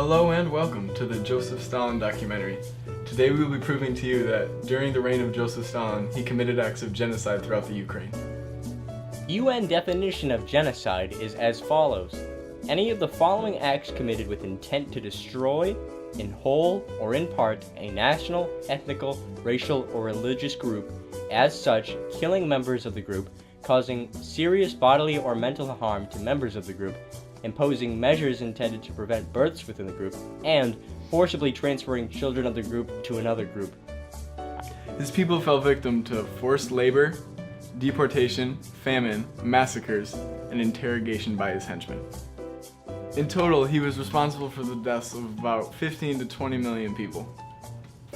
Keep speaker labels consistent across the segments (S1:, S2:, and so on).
S1: Hello and welcome to the Joseph Stalin documentary. Today we will be proving to you that during the reign of Joseph Stalin, he committed acts of genocide throughout the Ukraine.
S2: UN definition of genocide is as follows. Any of the following acts committed with intent to destroy, in whole or in part, a national, ethnical, racial, or religious group, as such, killing members of the group, causing serious bodily or mental harm to members of the group, imposing measures intended to prevent births within the group, and forcibly transferring children of the group to another group.
S1: His people fell victim to forced labor, deportation, famine, massacres, and interrogation by his henchmen. In total, he was responsible for the deaths of about 15 to 20 million people.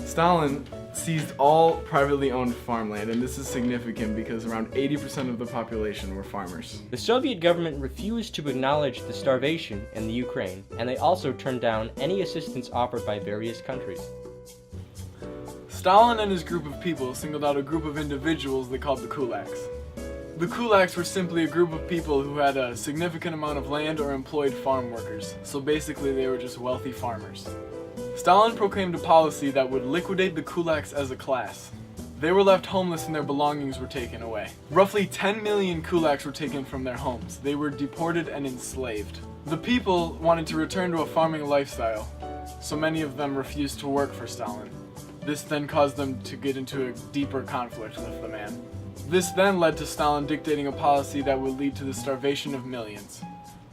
S1: Stalin seized all privately owned farmland, and this is significant because around 80% of the population were farmers.
S2: The Soviet government refused to acknowledge the starvation in the Ukraine, and they also turned down any assistance offered by various countries.
S1: Stalin and his group of people singled out a group of individuals they called the kulaks. The kulaks were simply a group of people who had a significant amount of land or employed farm workers, so basically they were just wealthy farmers. Stalin proclaimed a policy that would liquidate the kulaks as a class. They were left homeless and their belongings were taken away. Roughly 10 million kulaks were taken from their homes. They were deported and enslaved. The people wanted to return to a farming lifestyle, so many of them refused to work for Stalin. This then caused them to get into a deeper conflict with the man. This then led to Stalin dictating a policy that would lead to the starvation of millions.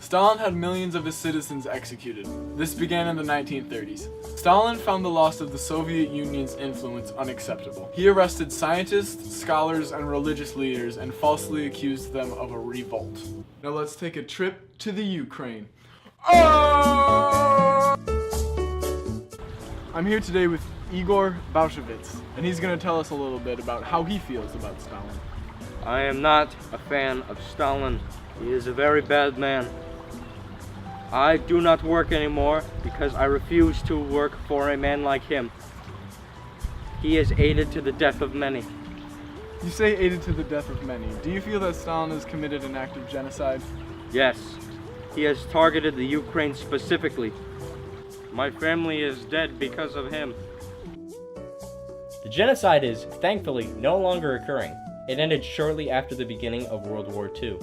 S1: Stalin had millions of his citizens executed. This began in the 1930s. Stalin found the loss of the Soviet Union's influence unacceptable. He arrested scientists, scholars, and religious leaders and falsely accused them of a revolt. Now let's take a trip to the Ukraine. Oh! I'm here today with Igor Baushevitz, and he's going to tell us a little bit about how he feels about Stalin.
S3: I am not a fan of Stalin. He is a very bad man. I do not work anymore because I refuse to work for a man like him. He has aided to the death of many.
S1: You say aided to the death of many. Do you feel that Stalin has committed an act of genocide?
S3: Yes, he has targeted the Ukraine specifically. My family is dead because of him.
S2: The genocide is, thankfully, no longer occurring. It ended shortly after the beginning of World War II.